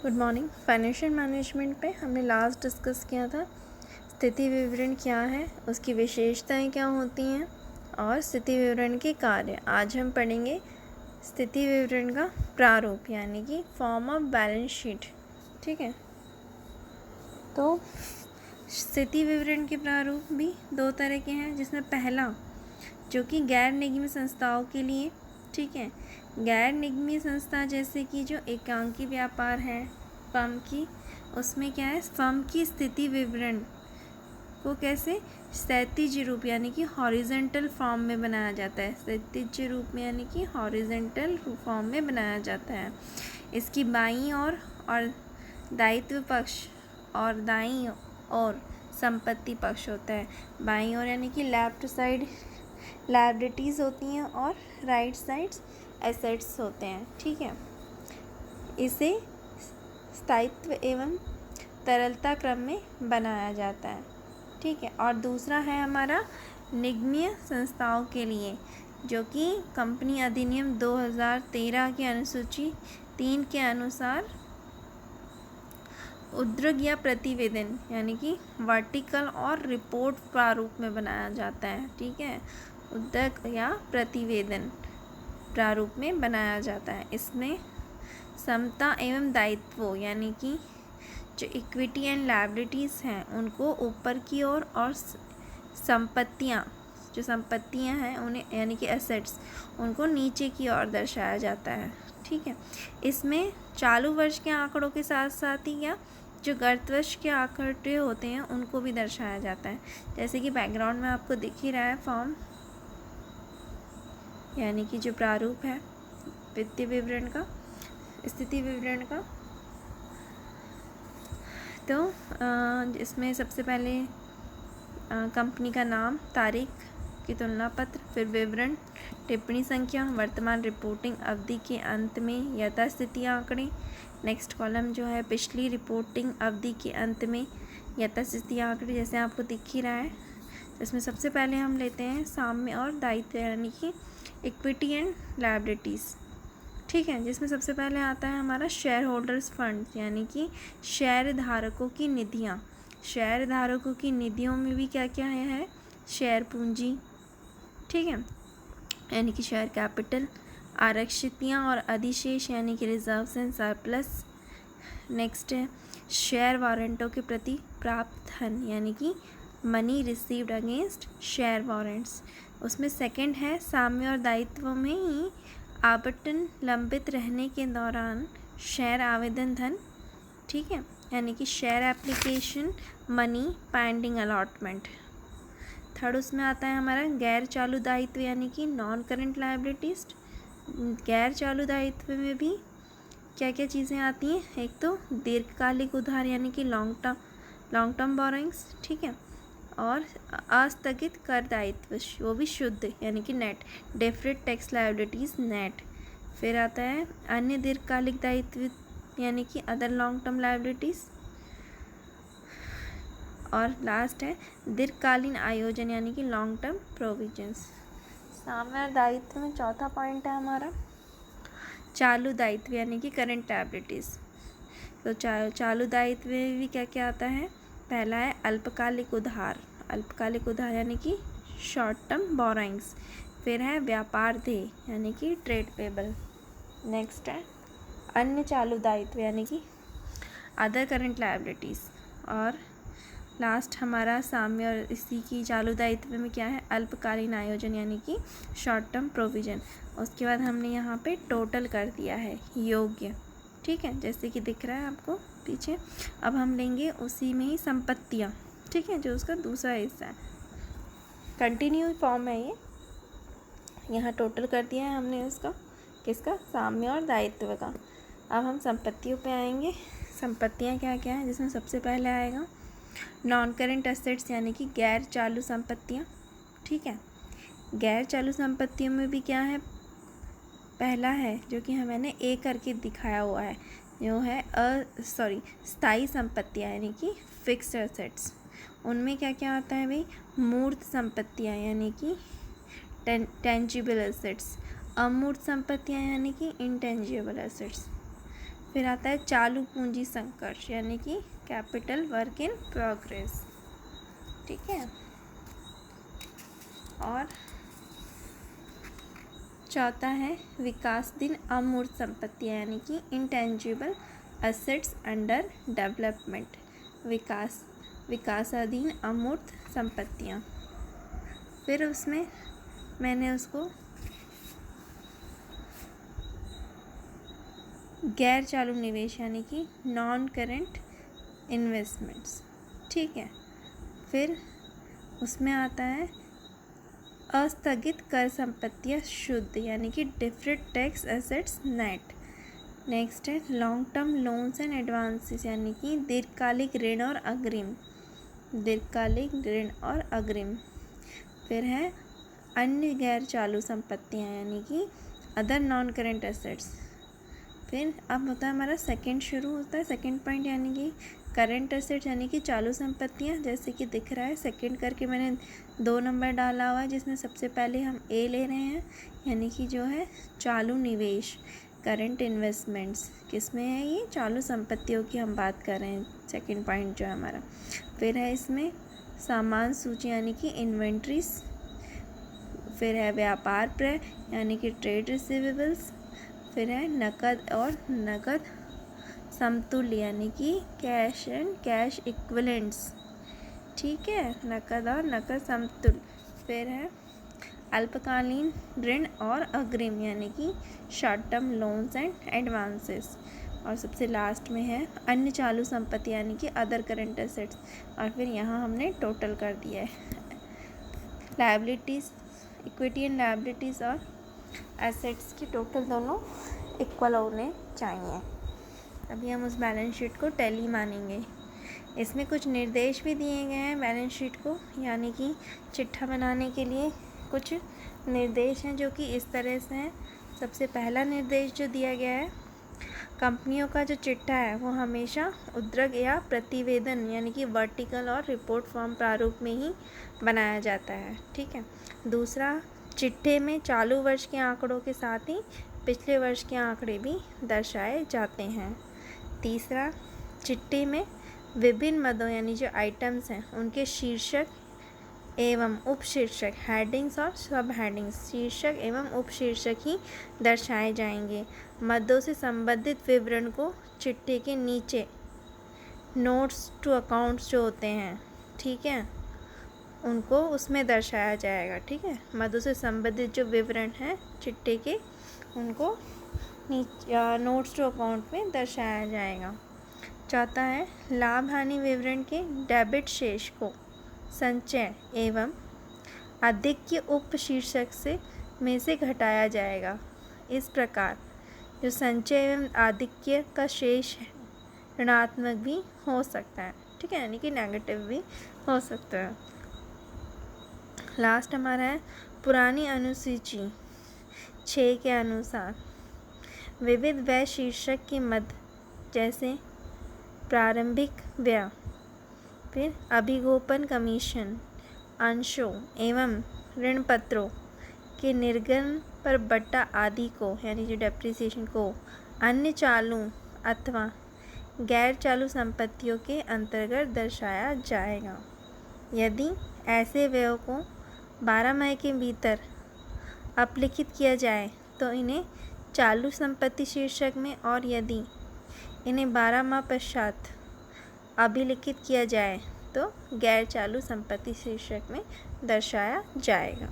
Good morning. Financial management पे हमने last discuss किया था स्थिति विवरण क्या है, उसकी विशेषताएं क्या होती हैं और स्थिति विवरण के कार्य। आज हम पढ़ेंगे स्थिति विवरण का प्रारूप यानी कि फॉर्म ऑफ बैलेंस शीट। ठीक है, तो स्थिति विवरण के प्रारूप भी दो तरह के हैं, जिसमें पहला जो कि गैर निगमी संस्थाओं के लिए, ठीक है, गैर निगमी संस्था जैसे कि जो एकांकी व्यापार है फर्म की, उसमें क्या है, फर्म की स्थिति विवरण को कैसे क्षैतिज रूप यानी कि हॉरिजेंटल फॉर्म में बनाया जाता है। क्षैतिज रूप में यानी कि हॉरिजेंटल फॉर्म में बनाया जाता है। इसकी बाईं ओर और दायित्व पक्ष और दाईं ओर संपत्ति पक्ष होता है। बाईं ओर यानी कि लेफ्ट साइड लायबिलिटीज़ होती हैं और राइट साइड्स एसेट्स होते हैं। ठीक है, इसे स्थायित्व एवं तरलता क्रम में बनाया जाता है। ठीक है, और दूसरा है हमारा निगमीय संस्थाओं के लिए, जो कि कंपनी अधिनियम 2013 के अनुसूची 3 के अनुसार उद्रग या प्रतिवेदन यानी कि वर्टिकल और रिपोर्ट प्रारूप में बनाया जाता है। ठीक है, उद्रग या प्रतिवेदन प्रारूप में बनाया जाता है। इसमें समता एवं दायित्वों यानी कि जो इक्विटी एंड लायबिलिटीज़ हैं उनको ऊपर की ओर और संपत्तियां हैं उन्हें यानी कि एसेट्स उनको नीचे की ओर दर्शाया जाता है। ठीक है, इसमें चालू वर्ष के आंकड़ों के साथ साथ ही या जो गत वर्ष के आंकड़े होते हैं उनको भी दर्शाया जाता है। जैसे कि बैकग्राउंड में आपको दिख ही रहा है फॉर्म यानी कि जो प्रारूप है वित्तीय विवरण का, स्थिति विवरण का। तो इसमें सबसे पहले कंपनी का नाम, तारीख की तुलना पत्र, फिर विवरण, टिप्पणी संख्या, वर्तमान रिपोर्टिंग अवधि के अंत में यथास्थिति आंकड़े। नेक्स्ट कॉलम जो है पिछली रिपोर्टिंग अवधि के अंत में यथास्थिति आंकड़े, जैसे आपको दिख ही रहा है। इसमें सबसे पहले हम लेते हैं साम्य और दायित्व यानी कि इक्विटी एंड लायबिलिटीज़। ठीक है, जिसमें सबसे पहले आता है हमारा शेयर होल्डर्स फंड यानी कि शेयर धारकों की निधियाँ। शेयर धारकों की निधियों में भी क्या क्या है, शेयर पूंजी, ठीक है, यानी कि शेयर कैपिटल, आरक्षितियाँ और अधिशेष यानी कि रिजर्व्स एंड सरप्लस। नेक्स्ट है शेयर वारंटों के प्रति प्राप्त धन यानी कि money received against share warrants. उसमें सेकंड है साम्य और दायित्व में ही आवंटन लंबित रहने के दौरान शेयर आवेदन धन, ठीक है, यानी कि share application money pending allotment. Third उसमें आता है हमारा गैर चालू दायित्व यानी कि नॉन करंट लायबिलिटीज। गैर चालू दायित्व में भी क्या क्या चीज़ें आती हैं, एक तो दीर्घकालिक उधार यानी कि लॉन्ग टर्म बोरोइंग्स, ठीक है, और अस्थगित कर दायित्व वो भी शुद्ध यानी कि net, deferred tax liabilities net. फिर आता है अन्य दीर्घकालिक दायित्व यानी कि अदर लॉन्ग टर्म लायबिलिटीज़। और लास्ट है दीर्घकालीन आयोजन यानी कि लॉन्ग टर्म प्रोविजंस। साम्य दायित्व में चौथा पॉइंट है हमारा चालू दायित्व यानी कि करंट लायबिलिटीज़। तो चालू दायित्व में भी क्या क्या आता है, पहला है अल्पकालिक उधार यानी कि शॉर्ट टर्म बोरोइंग्स। फिर है व्यापार देय यानी कि ट्रेड पेबल। नेक्स्ट है अन्य चालू दायित्व यानी कि अदर करंट लायबिलिटीज़। और लास्ट हमारा साम्य और इसी की चालू दायित्व में क्या है, अल्पकालीन आयोजन यानी कि शॉर्ट टर्म प्रोविजन। उसके बाद हमने यहाँ पे टोटल कर दिया है योग्य, ठीक है, जैसे कि दिख रहा है आपको पीछे। अब हम लेंगे उसी में ही संपत्तियाँ, ठीक है, जो उसका दूसरा हिस्सा है, कंटिन्यू फॉर्म है ये। यहाँ टोटल कर दिया है हमने उसका, किसका, साम्य और दायित्व का। अब हम संपत्तियों पे आएंगे। संपत्तियाँ क्या क्या हैं, जिसमें सबसे पहले आएगा नॉन करेंट एसेट्स यानी कि गैर चालू संपत्तियाँ, ठीक है। गैर चालू संपत्तियों में भी क्या है, पहला है जो कि मैंने ए करके दिखाया हुआ है, जो है स्थायी संपत्तियाँ यानी कि फिक्स्ड एसेट्स। उनमें क्या क्या आता है भाई, मूर्त संपत्तियाँ यानी कि टेंजिबल एसेट्स, अमूर्त संपत्तियाँ यानी कि इनटेंजिबल एसेट्स। फिर आता है चालू पूंजी संकर्ष यानी कि कैपिटल वर्क इन प्रोग्रेस, ठीक है। और चौथा है विकासाधीन अमूर्त संपत्तियाँ यानी कि इंटेंजिबल एसेट्स अंडर डेवलपमेंट, विकासाधीन अमूर्त संपत्तियाँ। फिर उसमें मैंने उसको गैर चालू निवेश यानी कि नॉन करेंट इन्वेस्टमेंट्स, ठीक है। फिर उसमें आता है अस्थगित कर संपत्तियाँ शुद्ध यानी कि deferred tax assets net. Next है long term loans and advances यानी कि दीर्घकालिक ऋण और अग्रिम, दीर्घकालिक ऋण और अग्रिम। फिर है अन्य गैर चालू संपत्तियाँ यानी कि अदर नॉन करेंट एसेट्स। फिर अब होता है हमारा सेकंड शुरू होता है सेकंड पॉइंट यानी कि करंट एसेट्स यानी कि चालू संपत्तियाँ, जैसे कि दिख रहा है सेकंड करके मैंने 2 नंबर डाला हुआ है जिसमें सबसे पहले हम ए ले रहे हैं यानी कि जो है चालू निवेश, करंट इन्वेस्टमेंट्स। किस में है ये? चालू संपत्तियों की हम बात कर रहे हैं, सेकंड पॉइंट जो है हमारा। फिर है इसमें सामान सूची यानी कि इन्वेंट्रीज। फिर है व्यापार क्रय यानी कि ट्रेड रिसीवेबल्स। फिर है नकद और नकद समतुल्य यानी कि कैश एंड कैश इक्विवेलेंट्स, ठीक है, नकद और नकद समतुल्य। फिर है अल्पकालीन ऋण और अग्रिम यानी कि short term loans and advances. और सबसे लास्ट में है अन्य चालू संपत्ति यानी कि अदर करंट एसेट्स। और फिर यहाँ हमने टोटल कर दिया है लायबिलिटीज़, इक्विटी एंड लायबिलिटीज़ और एसेट्स की टोटल दोनों इक्वल होने चाहिए। अभी हम उस बैलेंस शीट को टैली मानेंगे। इसमें कुछ निर्देश भी दिए गए हैं बैलेंस शीट को यानी कि चिट्ठा बनाने के लिए कुछ निर्देश हैं जो कि इस तरह से हैं। सबसे पहला निर्देश जो दिया गया है, कंपनियों का जो चिट्ठा है वो हमेशा उद्रक या प्रतिवेदन यानी कि वर्टिकल और रिपोर्ट फॉर्म प्रारूप में ही बनाया जाता है, ठीक है। दूसरा, चिट्ठे में चालू वर्ष के आंकड़ों के साथ ही पिछले वर्ष के आंकड़े भी दर्शाए जाते हैं। तीसरा, चिट्ठे में विभिन्न मदों यानी जो आइटम्स हैं उनके शीर्षक एवं उपशीर्षक, हेडिंग्स और सब हेडिंग्स, शीर्षक एवं उपशीर्षक ही दर्शाए जाएंगे। मदों से संबंधित विवरण को चिट्ठे के नीचे नोट्स टू अकाउंट्स जो होते हैं, ठीक है, उनको उसमें दर्शाया जाएगा, ठीक है। मदों से संबंधित जो विवरण हैं चिट्ठे के उनको नोट्स टू अकाउंट में दर्शाया जाएगा। चौथा है लाभ हानि विवरण के डेबिट शेष को संचय एवं आधिक्य उपशीर्षक से घटाया जाएगा। इस प्रकार जो संचय एवं आधिक्य का शेष है ऋणात्मक भी हो सकता है, ठीक है, यानी कि नेगेटिव भी हो सकता है। लास्ट हमारा है पुरानी अनुसूची 6 के अनुसार विविध व्यय शीर्षक के मद जैसे प्रारंभिक व्यय, फिर अभिगोपन कमीशन, अंशों एवं ऋण पत्रों के निर्गम पर बट्टा आदि को यानी जो डेप्रिसिएशन को अन्य चालू अथवा गैर चालू संपत्तियों के अंतर्गत दर्शाया जाएगा। यदि ऐसे व्ययों को 12 माह के भीतर अपलिखित किया जाए तो इन्हें चालू संपत्ति शीर्षक में, और यदि इन्हें 12 माह पश्चात अभिलिखित किया जाए तो गैर चालू संपत्ति शीर्षक में दर्शाया जाएगा।